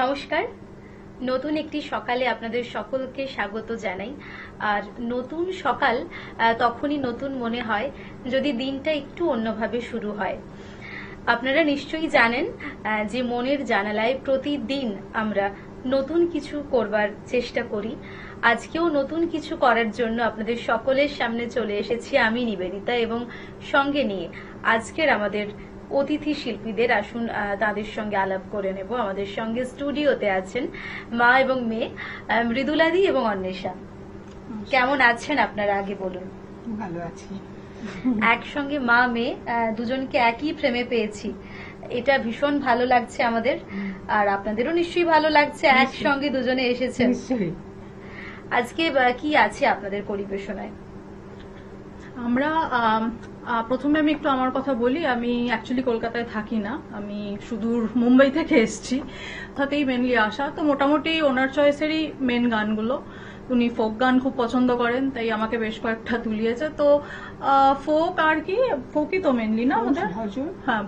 নমস্কার। নতুন একটি সকালে আপনাদের সকলকে স্বাগত জানাই। আর নতুন সকাল তখনই নতুন মনে হয় যদি দিনটা একটু অন্যভাবে শুরু হয়। আপনারা নিশ্চয়ই জানেন যে মনের জানালায় প্রতিদিন আমরা নতুন কিছু করবার চেষ্টা করি। আজকেও নতুন কিছু করার জন্য আপনাদের সকলের সামনে চলে এসেছি আমি নিবেদিতা, এবং সঙ্গে নিয়ে আজকের আমাদের অতিথি শিল্পীদের। আসুন তাদের সঙ্গে আলাপ করে নেব। আমাদের সঙ্গে স্টুডিওতে আছেন মা এবং মেয়ে মৃদুলাদি এবং অন্বেষা। কেমন আছেন আপনারা আগে বলুন? ভালো আছি। একসঙ্গে মা মেয়ে দুজনকে একই ফ্রেমে পেয়েছি, এটা ভীষণ ভালো লাগছে আমাদের, আর আপনাদেরও নিশ্চয়ই ভালো লাগছে একসঙ্গে দুজনে এসেছেন। আজকে কি আছে আপনাদের পরিবেশনায়? আমরা প্রথমে আমি একটু আমার কথা বলি। আমি অ্যাকচুয়ালি কলকাতায় থাকি না, আমি সুদূর মুম্বাই থেকে এসেছি। তাতেই মেনলি আসা। তো মোটামুটি ওনার চয়েসেরই মেন গানগুলো। উনি ফোক গান খুব পছন্দ করেন, তাই আমাকে বেশ কয়েকটা তুলিয়েছে। তো ফোক আর কি, ফোকই তো মেনলি না আমাদের। হ্যাঁ,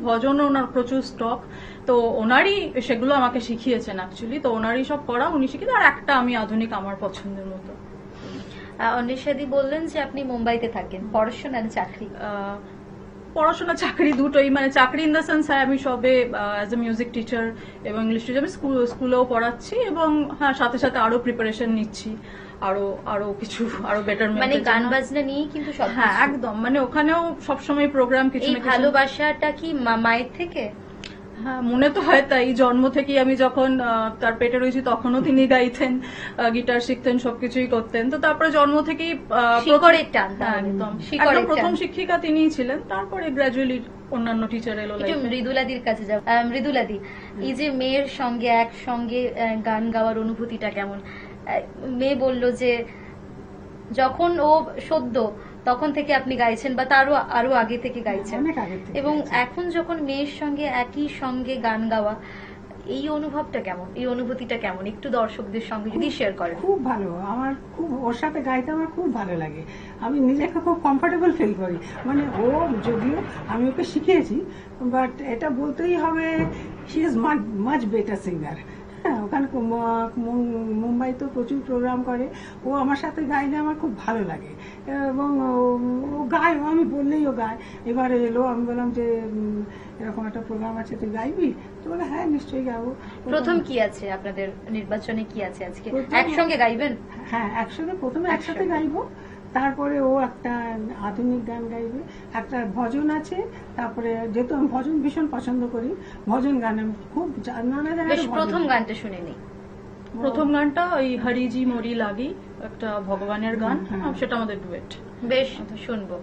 ভজন ওনার প্রচুর স্টক। তো ওনারই সেগুলো আমাকে শিখিয়েছেন অ্যাকচুয়ালি। তো ওনারই সব করা উনি শিখিয়েছেন। আর একটা আমি আধুনিক আমার পছন্দের মতো। অন্বেষাদি বললেন যে আপনি মুম্বাইতে থাকেন, পড়াশোনা আর চাকরি? পড়াশোনা চাকরি দুটোই, মানে চাকরি ইন দ্য সেন্স আমি সবে অ্যাজ এ মিউজিক টিচার এবং ইংলিশ টিচার, আমি স্কুলেও পড়াচ্ছি, এবং হ্যাঁ সাথে সাথে আরো প্রিপারেশন নিচ্ছি আরো কিছু আরো বেটার, মানে গান বাজনা নিয়ে কিন্তু সব। হ্যাঁ একদম, মানে ওখানেও সবসময় প্রোগ্রাম কিছু না কিছু। ভালোবাসাটা কি মায়ের থেকে? হ্যাঁ, মনে তো হয় তাই। জন্ম থেকেই আমি যখন তার পেটে রয়েছি তখনও তিনি গাইতেন, গিটার শিখতেন, সবকিছুই করতেন। তো তারপরে জন্ম থেকেই একদম প্রথম শিক্ষিকা তিনিই ছিলেন। তারপরে গ্র্যাজুয়ালি অন্যান্য টিচার এলো। মৃদুলাদির কাছে যাও। মৃদুলাদি, এই যে মেয়ের সঙ্গে একসঙ্গে গান গাওয়ার অনুভূতিটা কেমন? মেয়ে বলল যে যখন ও সদ্য তখন থেকে আপনি গাইছেন, বা তারও আরো আগে থেকে গাইছেন, এবং এখন যখন মেয়ের সঙ্গে একই সঙ্গে গান গাওয়া, এই অনুভবটা কেমন, এই অনুভূতিটা কেমন, একটু দর্শকদের সঙ্গে যদি শেয়ার করেন। খুব ভালো, আমার খুব ওর সাথে গাইতে আমার খুব ভালো লাগে। আমি নিজেকে খুব কমফোর্টেবল ফিল করি। মানে ও যদিও আমি ওকে শিখিয়েছি, বাট এটা বলতেই হবে she is much better singer. হ্যাঁ, ওখানে মুম্বাইতে প্রচুর প্রোগ্রাম করে। ও আমার সাথে গাইলে আমার খুব ভালো লাগে, এবং ও গায়, আমি বললেই ও গায়। এবারে এলো, আমি বললাম যে এরকম একটা প্রোগ্রাম আছে, তুই গাইবি? তো বলে হ্যাঁ নিশ্চয়ই গাবো। প্রথম কি আছে আপনাদের নির্বাচনে, কি আছে আজকে? একসঙ্গে গাইবেন? হ্যাঁ, প্রথমে একসাথে গাইবো। তারপরে ও একটা আধুনিক গান গাইবে, একটা ভজন আছে। তারপরে যেহেতু আমি ভজন ভীষণ পছন্দ করি, ভজন গান আমি খুব নানা জায়গায়। প্রথম গানটা শুনে নিই। প্রথম গানটা ওই হরিজি মরি লাগি, একটা ভগবানের গান, সেটা আমাদের ডুয়েট। বেশ, শুনবো।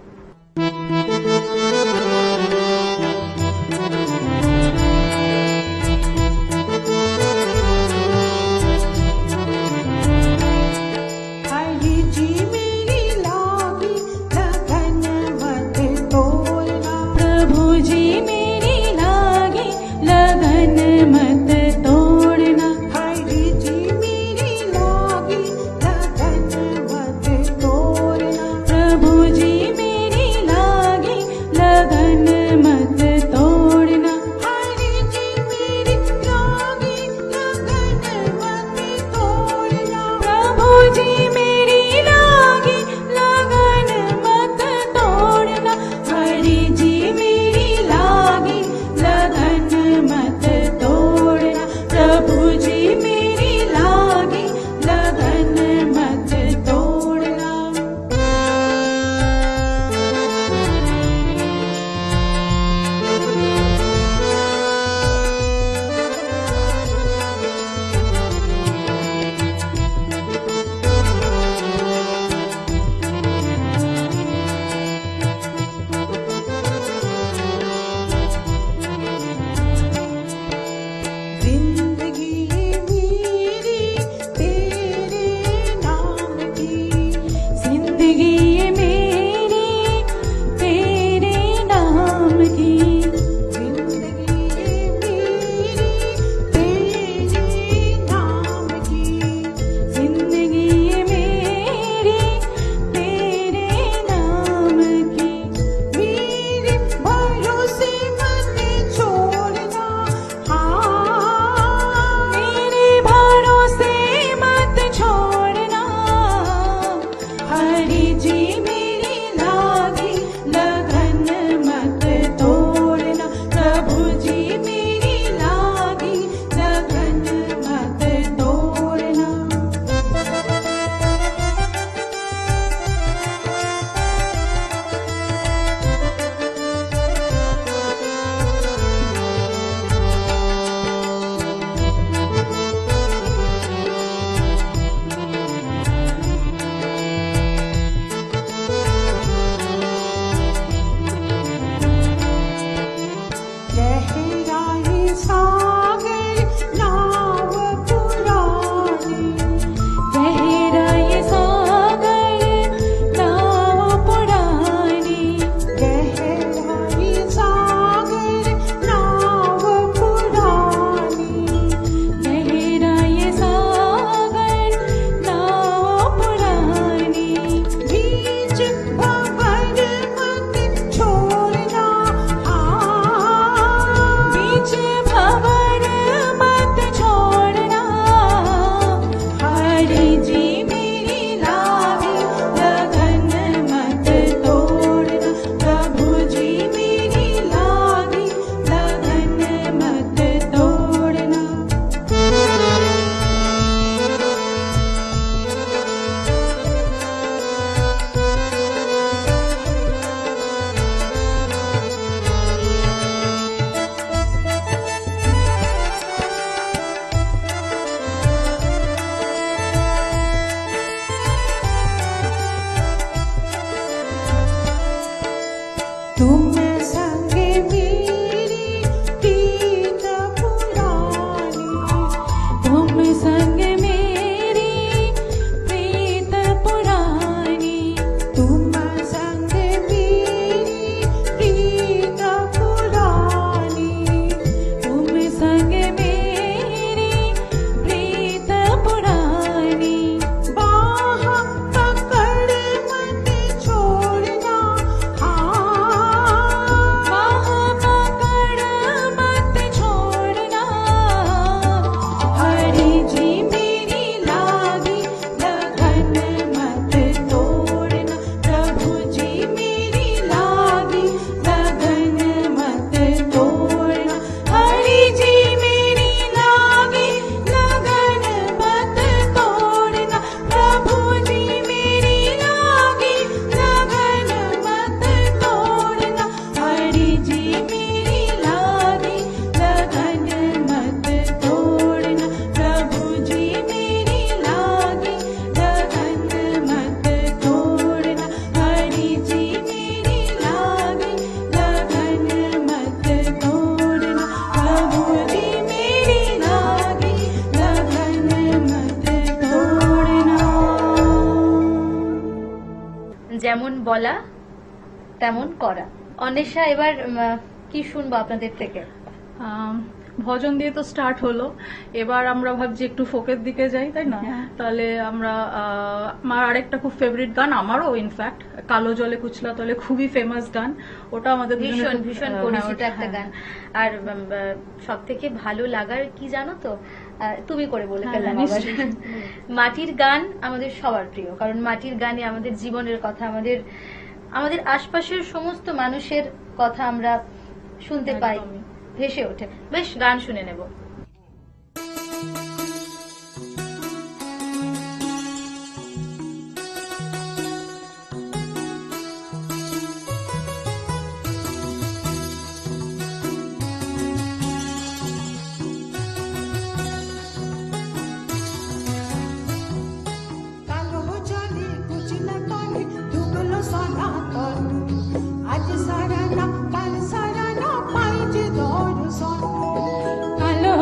तुम संगे मेरी प्रीत पुरानी, तुम संग मेरी प्रीत पुरानी, तुम संग मेरी प्रीत पुरानी, तुम संग मेरी प्रीत पुरानी। बाह पकड़ मत छोड़ना, बाह पकड़ मत छोड़ना, हरि जी मेरी लागी लगन मत तोड़ना, प्रभु जी मेरी लागी लगन मत तोड़ना, हरि जी मेरी लागी लगन मत तोड़ना, प्रभु जी मेरी लागी लगन मत तोड़ना, हरि जी मेरी लागी लगन मत तोड़ना, प्रभु जी मेरी लागी लगन मत तोड़ना, हरि जी मेरी लागी लगन मत तोड़ना, प्रभु जी मेरी लागी लगन मत तोड़ना। যেমন বলা তেমন করা। অন্বেষা, এবার কি শুনবো আপনাদের থেকে? ভজন দিয়ে তো স্টার্ট হলো, এবার আমরা ভাবছি একটু ফোকের দিকে যাই, তাই না? হ্যাঁ। তাহলে আমরা আমার আরেকটা খুব ফেভারিট গান, আমারও ইনফ্যাক্ট, কালো জলে কুচলা তলে, খুবই ফেমাস গান, ওটা আমাদের দুজনের ভীষণ খুব, ভীষণ হ্যাঁ, পরিচিত ওটা, একটা হ্যাঁ। গান। আর সব থেকে ভালো লাগার কি জানো তো, তুমি করে বলে হ্যাঁ, ফেললাম আবার। নিশ্চয়ই। মাটির গান আমাদের সবার প্রিয়, কারণ মাটির গানে আমাদের জীবনের কথা, আমাদের আমাদের আশপাশের সমস্ত মানুষের কথা আমরা শুনতে পাই, একদমই। ভেসে ওঠে। বেশ, গান শুনে নেব। কালো জলে কুচলা তলে ডুবলো সনাতন, আজ সারা না কাল সারা না পাই যে দর্শন, কালো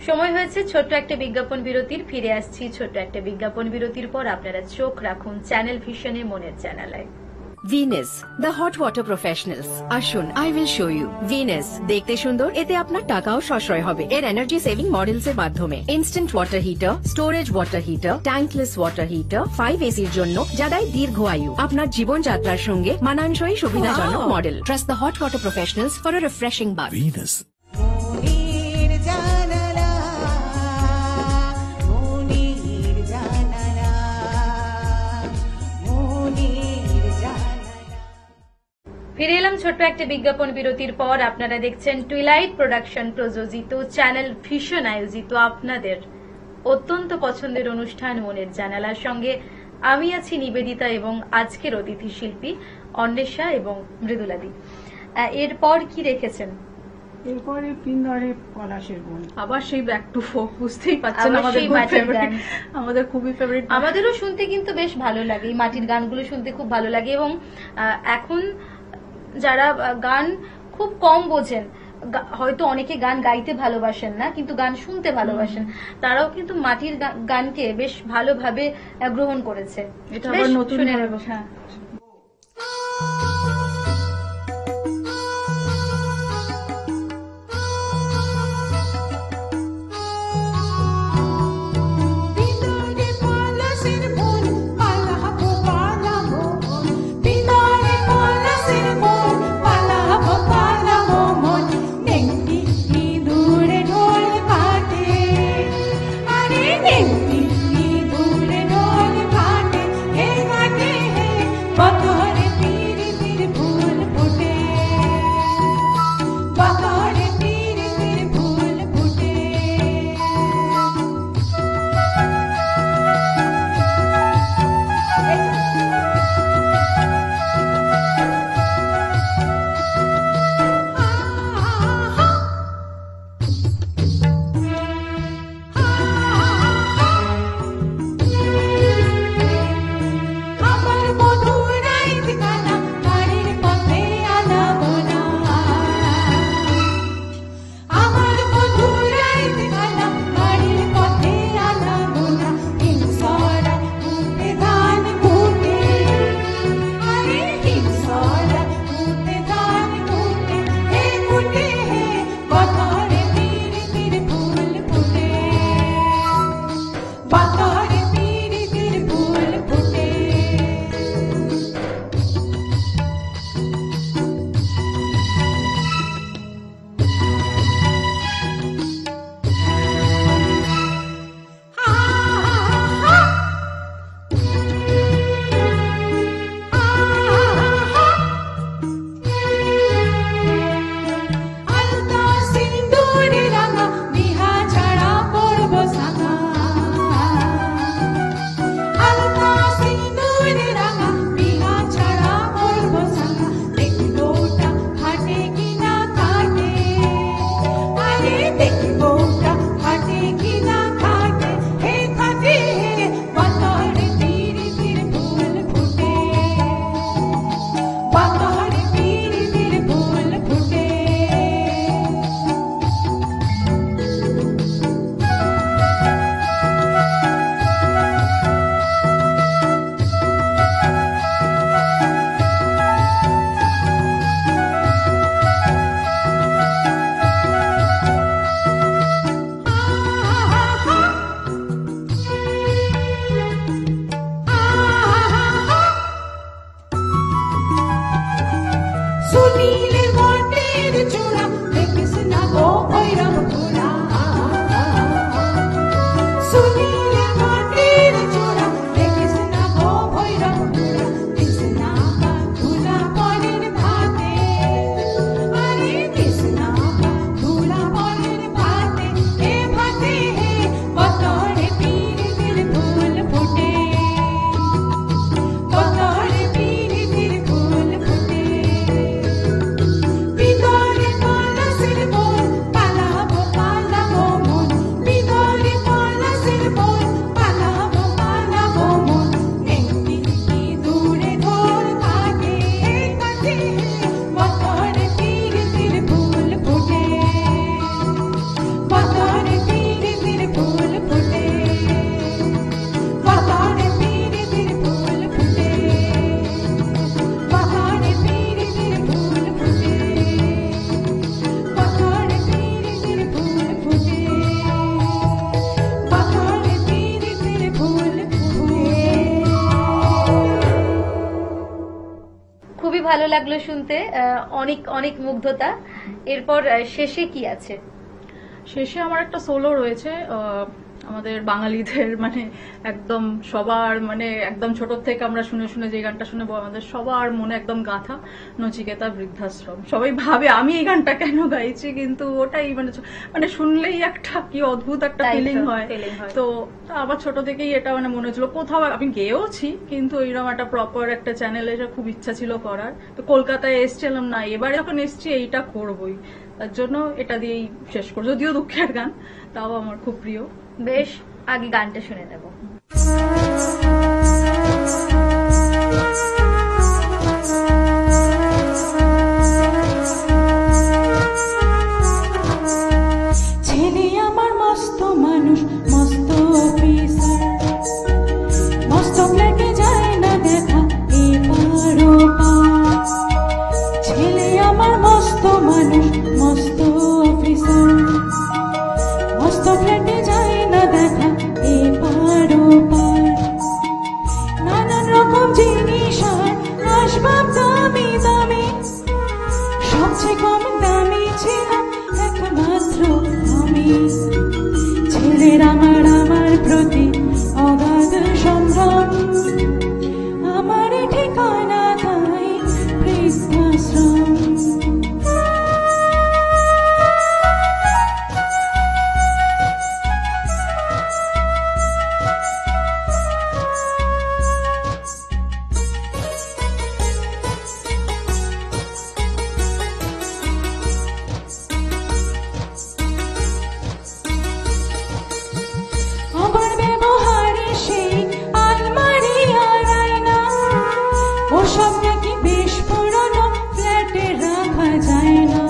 সময় হয়েছে ছোট্ট একটা বিজ্ঞাপন বিরতির। ফিরে আসছি ছোট্ট একটা বিজ্ঞাপন বিরতির পর। আপনারা চোখ রাখুন চ্যানেল ভিশনে, মনের জানালায়। Venus the hot water professionals. আসুন, I will show you. Venus দেখতে সুন্দর, এতে আপনার টাকাও সাশ্রয় হবে। এর এনার্জি সেভিং মডেলস এর মাধ্যমে instant water heater, storage water heater, tankless water heater, 5 এসির জন্য, যা দেয় দীর্ঘ আয়ু। আপনার জীবনযাত্রার সঙ্গে মানানসই সুবিধাজনক model. Trust the hot water professionals for a refreshing bath. Venus. মনির জানালা মনির জানালা মনির জানালা। ফিরে এলাম ছোট্ট একটা বিজ্ঞাপন বিরতির পর। আপনারা দেখছেন টুইলাইট প্রোডাকশন প্রযোজিত, চ্যানেল ভিশন আয়োজিত আপনাদের অত্যন্ত পছন্দের অনুষ্ঠান মনের জানালার সঙ্গে আমি আছি নিবেদিতা এবং আজকের অতিথি শিল্পী অন্বেষা এবং মৃদুলাদি। এরপর কি রেখেছেন? এরপরে পিন্দরে পলাশের বোন। আবার সেই ব্যাক টু ফোক, বুঝতেই পারছেন আবার আমাদের সেই খুব মাটির favorite, গান। আমাদের খুবই ফেভারিট। আমাদেরও শুনতে কিন্তু বেশ ভালো লাগে, এই মাটির গানগুলো শুনতে খুব ভালো লাগে। এবং এখন যারা গান খুব কম বোঝেন, হয়তো অনেকে গান গাইতে ভালোবাসেন না কিন্তু গান শুনতে ভালোবাসেন, তারাও কিন্তু মাটির গানকে বেশ ভালোভাবে গ্রহণ করেছে। এটা বেশ আবার নতুন শুনে ভাবে, নেব। হ্যাঁ। পিন্দরে পলাশের বোন পালাবো পালাবো মন পিন্দরে পলাশের বোন পালাবো পালাবো মন নেংটি দূরে ঢোল কাটে আরে নেংটি দূরে ঢোল কাটে হে কাটে হে ভালো লাগলো শুনতে, অনেক অনেক মুগ্ধতা। এরপর শেষে কি আছে? শেষে আমার একটা সোলো রয়েছে, আমাদের বাঙালিদের মানে একদম সবার মানে একদম ছোট থেকে আমরা শুনে শুনে যে গানটা শুনে আমাদের সবার মনে একদম গাথা, নচিকেতা বৃদ্ধাশ্রম। সবাই ভাবে আমি এই গানটা কেন গাইছি, কিন্তু ওটাই মানে মানে শুনলেই একটা কি অদ্ভুত একটা ফিলিং হয়। তো আমার ছোট থেকেই এটা মানে মনে হচ্ছিল, কোথাও আমি গেয়েওছি কিন্তু এইরকম একটা প্রপার একটা চ্যানেলে খুব ইচ্ছা ছিল করার। তো কলকাতায় এসছিলাম না, এবার যখন এসছি এইটা করবই, তার জন্য এটা দিয়েই শেষ করবো। যদিও দুঃখের গান, তাও আমার খুব প্রিয়। বেশ, আগে গানটা শুনে নেব। ছেলে আমার মস্ত মানুষ, মস্ত অফিসার, মস্ত ফ্ল্যাটে যায় না দেখা এপার ওপার। ছেলে আমার মস্ত মানুষ, মস্ত অফিসার, মস্ত ফ্ল্যাটে যায় না দেখা এপার ওপার। নানান রকম জিনিস আর আসবাব দামি দামি, সবচেয়ে কম দামি ছিল একমাত্র আমি। ছেলের আমার প্রতি অগাধ সম্ভ্রম, আমার ঠিকানা তাই বৃদ্ধাশ্রম। আমার ব্যবহারে সেই আলমারি আর আয়না, ওসব নাকি বেশ পুরনো, ফ্ল্যাটে রাখা যায় না।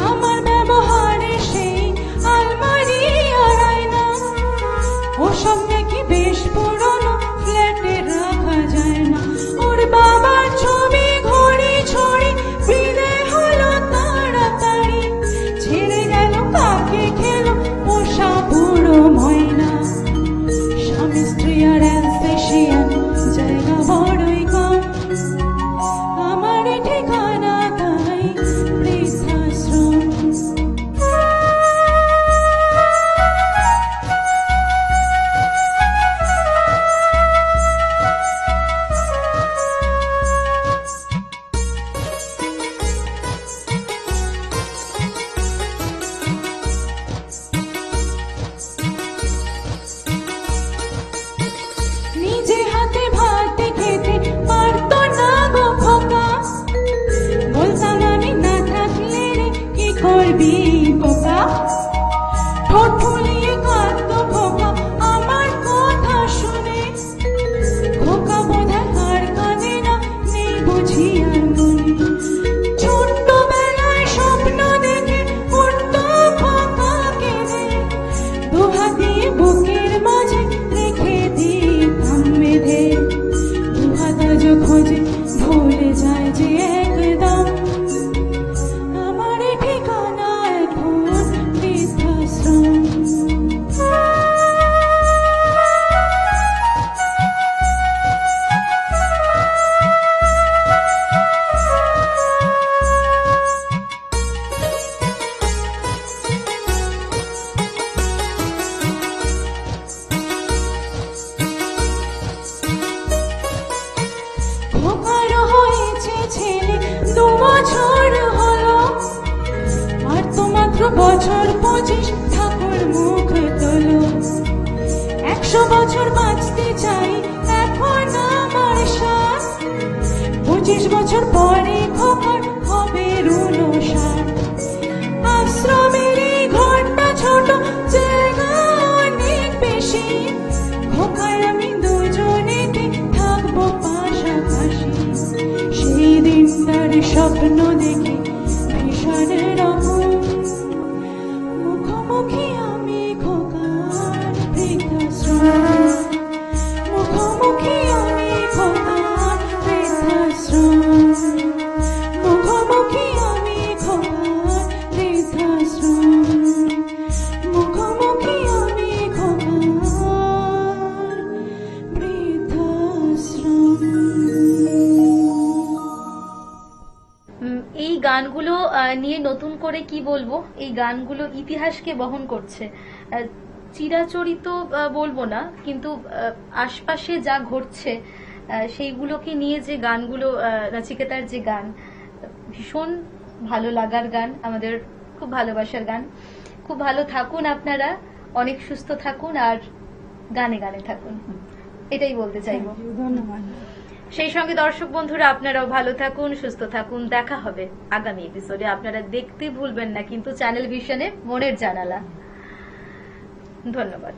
আমার ব্যবহারে সেই আলমারি আর আয়না, ওসব নাকি বেশ পুরনো, ফ্ল্যাটে রাখা যায় না। ওর বাবার ছবি ঘড়ি ছড়ি বিদায় হলো তাড়াতাড়ি, ছেড়ে গেল কাকে খেলো পোষা বুড়ো ময়না। স্বামী স্ত্রী আর অ্যালসেশিয়ান, জায়গা বড়ই কম, আমার ঠিকানা তাই বৃদ্ধাশ্রম। নিজে হাতে ভাত খেতে পারতো না গো খোকা, বলতাম আমি না থাকলে রে কি করবি খোকা। ঠোঁট ফুলিয়ে কাঁদতো খোকা আমার কথা শুনে, খোকা বোধহয় আর কাঁদে না, নেই বুঝি আর মনে। ছোট্টবেলায় স্বপ্ন দেখে উঠতো খোকা কেঁদে, দুহাত দিয়ে বুকের মাঝে রেখে দিতাম বেঁধে। দুহাত আজ খোঁজে ভুলে যায় যে একদম, আমার ঠিকানা এখন বৃদ্ধাশ্রম। খোকার হয়েছে ছেলে 2 বছর হলো, আর তো মাত্র বছর 25, ঠাকুর মুখ তোলো। 100 বছর বাঁচতে চাই এখন আমার শ্বাস, 25 বছর পরে খোকার হবে 59। আশ্রমের এই ঘরটা ছোট, জায়গা অনেক বেশি, খোকার আমি দুজনেতে থাকবো পাশাপাশি। সেই দিনটার স্বপ্ন দেখে ভীষণ রকম, মুখোমুখি আমি খোকার বৃদ্ধাশ্রম। মুখোমুখি আমি খোকার বৃদ্ধাশ্রম, মুখোমুখি আমি খোকার বৃদ্ধাশ্রম, মুখোমুখি আমি খোকার বৃদ্ধাশ্রম। এই গানগুলো নিয়ে নতুন করে কি বলবো, এই গানগুলো ইতিহাসকে বহন করছে। চিরাচরিত বলবো না, কিন্তু আশপাশে যা ঘটছে সেইগুলোকে নিয়ে যে গানগুলো, নচিকেতার যে গান, ভীষণ ভালো লাগার গান, আমাদের খুব ভালোবাসার গান। খুব ভালো থাকুন আপনারা, অনেক সুস্থ থাকুন, আর গানে গানে থাকুন, এটাই বলতে চাইবো। ধন্যবাদ। সেই সঙ্গে দর্শক বন্ধুরা, আপনারাও ভালো থাকুন, সুস্থ থাকুন। দেখা হবে আগামী এপিসোডে। আপনারা দেখতে ভুলবেন না কিন্তু চ্যানেল ভিশনে মনের জানালা। ধন্যবাদ।